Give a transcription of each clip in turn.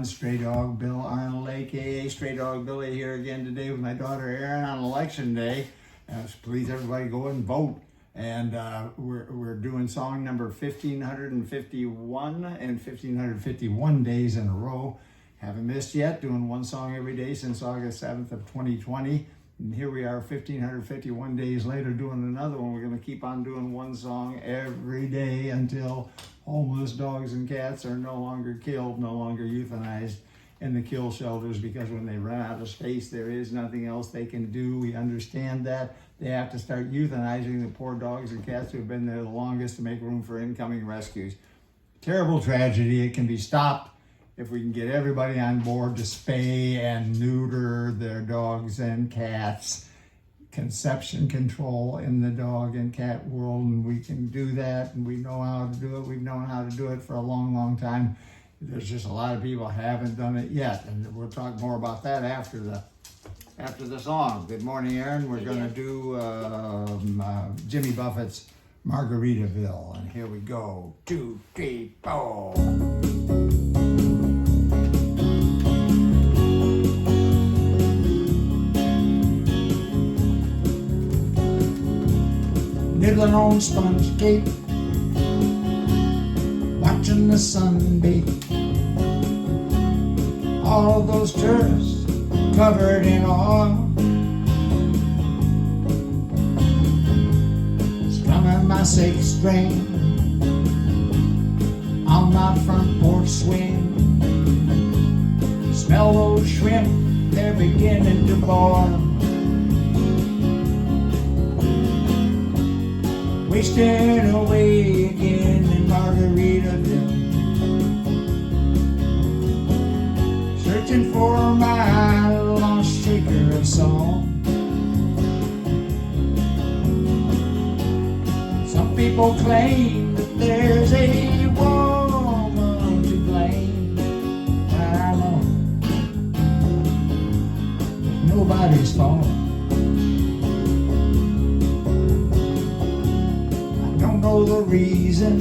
everyone. Straydog Bill Arnold, aka Straydog Billy, here again today with my daughter ERIN on election day. Please everybody go and vote. And we're doing song number 1551 and 1551 days in a row. Haven't missed yet, doing one song every day since August 7th of 2020. And here we are 1551 days later doing another one. We're going to keep on doing one song every day until homeless dogs and cats are no longer killed, no longer euthanized in the kill shelters, because when they run out of space, there is nothing else they can do. We understand that. They have to start euthanizing the poor dogs and cats who have been there the longest to make room for incoming rescues. Terrible tragedy. It can be stopped if we can get everybody on board to spay and neuter their dogs and cats. Conception control in the dog and cat world, and we can do that, and we know how to do it. We've known how to do it for a long, long time. There's just a lot of people haven't done it yet, and we'll talk more about that after the song. Good morning, ERIN. We're going to do Jimmy Buffett's Margaritaville, and here we go. 2, 3, 4. Nibbling on sponge cake, watching the sun bake. All of those tourists covered in oil, strumming my sixth string on my front porch swing. Smell those shrimp, they're beginning to boil. Wasting away again in Margaritaville, searching for my lost shaker of song. Some people claim that there's a woman to blame, but I know nobody's fault. Know the reason,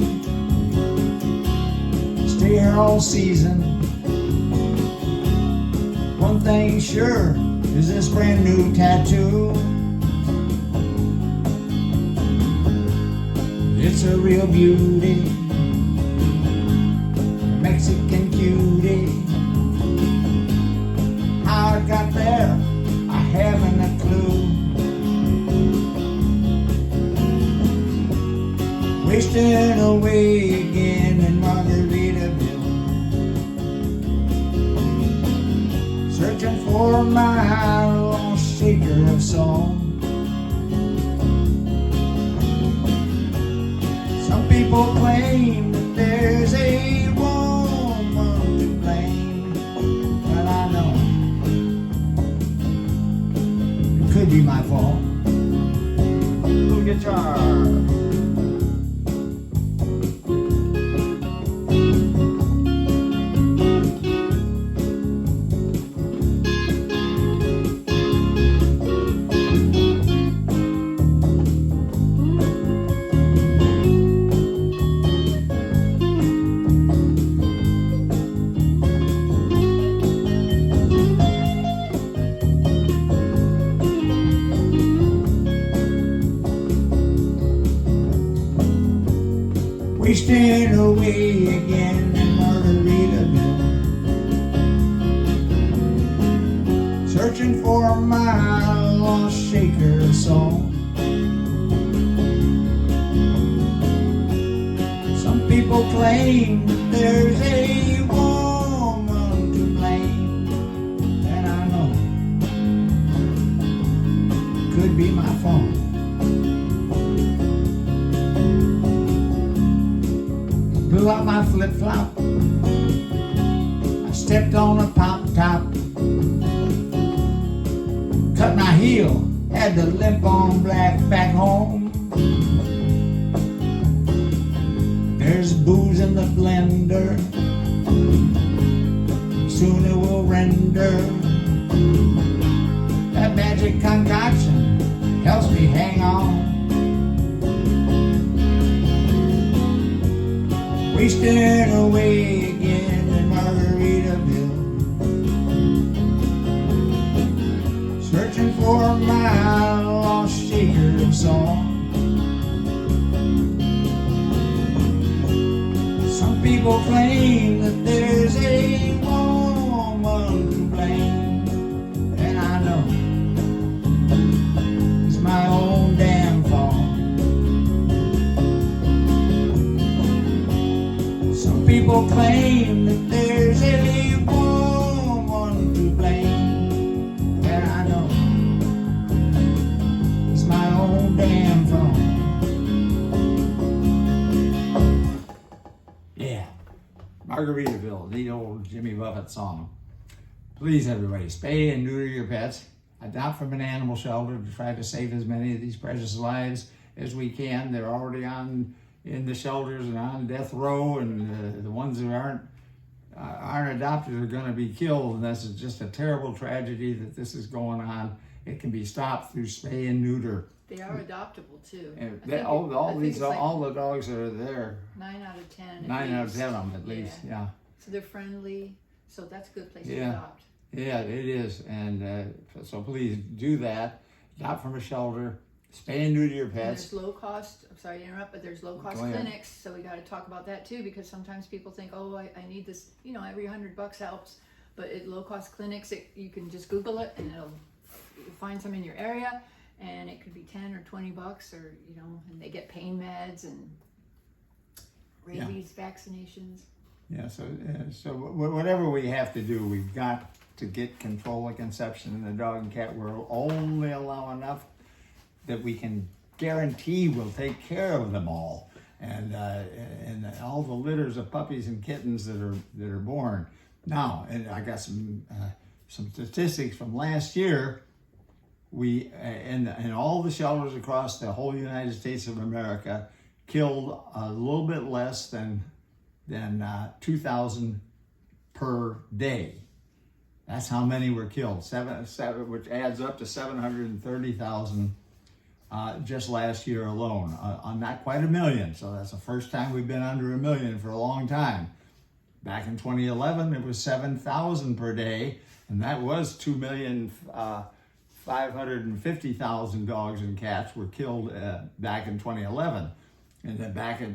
stay here all season. One thing sure is this brand new tattoo. It's a real beauty, Mexican cutie. How it got there, I haven't a clue. Wasting away again in Margaritaville, searching for my lost shaker of song. Some people claim that there's a woman to blame, but I know it could be my fault. Little guitar. Wasting away again in Margaritaville, searching for my lost shaker song. Some people claim that there's a woman to blame, and I know it could be my fault. Blew out my flip-flop, I stepped on a pop-top, cut my heel, had to limp on back home. There's booze in the blender, soon it will render. That magic concoction helps me hang on. wasting away again in Margaritaville, searching for my lost shaker of song. Some people claim that there's a woman to blame, and I know it's my own damn fault. Some people claim that there's a woman to blame, and I know it's my own damn fault. Yeah, Margaritaville, the old Jimmy Buffett song. Please, everybody, spay and neuter your pets. Adopt from an animal shelter to try to save as many of these precious lives as we can. They're already in the shelters and on death row, and the ones that aren't adopted are going to be killed. And this is just a terrible tragedy that this is going on. It can be stopped through spay and neuter. They are adoptable too. And all the dogs that are there. 9 out of 10. 9 out of 10 of them at least. Yeah. So they're friendly. So that's a good place to Yeah. adopt. Yeah, it is. And so please do that. Adopt from a shelter. Spay and neuter your And pets. there's low cost, I'm sorry to interrupt, but there's low cost Go ahead. clinics. So we got to talk about that too, because sometimes people think, oh, I need this, every $100 helps. But at low cost clinics, you can just Google it and you'll find some in your area. And it could be 10 or 20 bucks, or, and they get pain meds and rabies vaccinations. Yeah, so whatever we have to do, we've got to get control of conception in the dog and cat world. Only allow enough that we can guarantee we'll take care of them all, and all the litters of puppies and kittens that are born. Now, and I got some statistics from last year. We in all the shelters across the whole United States of America killed a little bit less than 2,000 per day. That's how many were killed. Seven, which adds up to 730,000 just last year alone. Not quite a million. So that's the first time we've been under a million for a long time. Back in 2011, it was 7,000 per day, and that was 2,550,000 dogs and cats were killed back in 2011. And then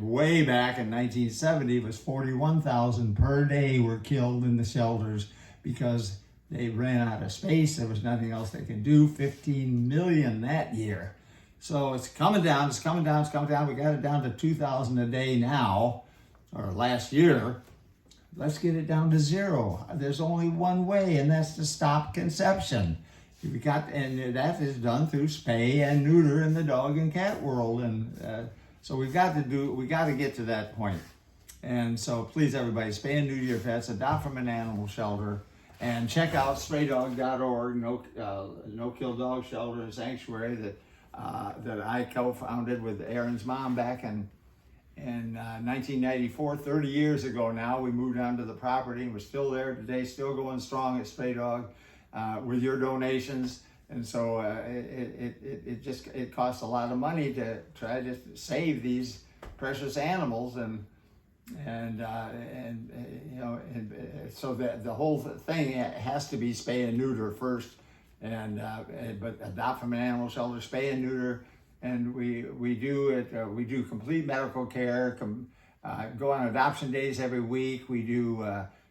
way back in 1970, it was 41,000 per day were killed in the shelters because they ran out of space. There was nothing else they could do. 15 million that year. So it's coming down, it's coming down, it's coming down. We got it down to 2,000 a day now, or last year. Let's get it down to 0. There's only one way, and that's to stop conception. And that is done through spay and neuter in the dog and cat world. And so we got to get to that point. And so please, everybody, spay and neuter your pets, adopt from an animal shelter, and check out straydog.org, no kill dog shelter and sanctuary that I co-founded with ERIN's mom back in 1994, 30 years ago now. We moved onto the property, and we're still there today, still going strong at Straydog with your donations. And so it costs a lot of money to try to save these precious animals, so that the whole thing has to be spay and neuter first, but adopt from an animal shelter, spay and neuter, and we do complete medical care. Go on adoption days every week. We do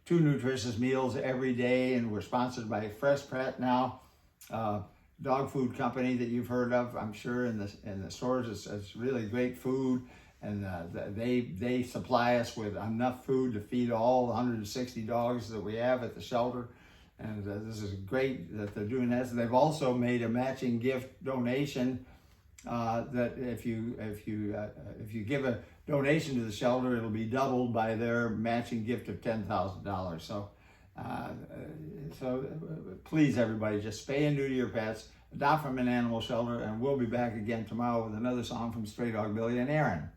2 nutritious meals every day, and we're sponsored by Fresh Pet now. Dog food company that you've heard of, I'm sure, in the stores. It's really great food, and they supply us with enough food to feed all 160 dogs that we have at the shelter. And this is great that they're doing that. So they've also made a matching gift donation that if you give a donation to the shelter, it'll be doubled by their matching gift of $10,000. So please, everybody, just spay and neuter your pets, adopt from an animal shelter, and we'll be back again tomorrow with another song from Straydog Bill and ERIN.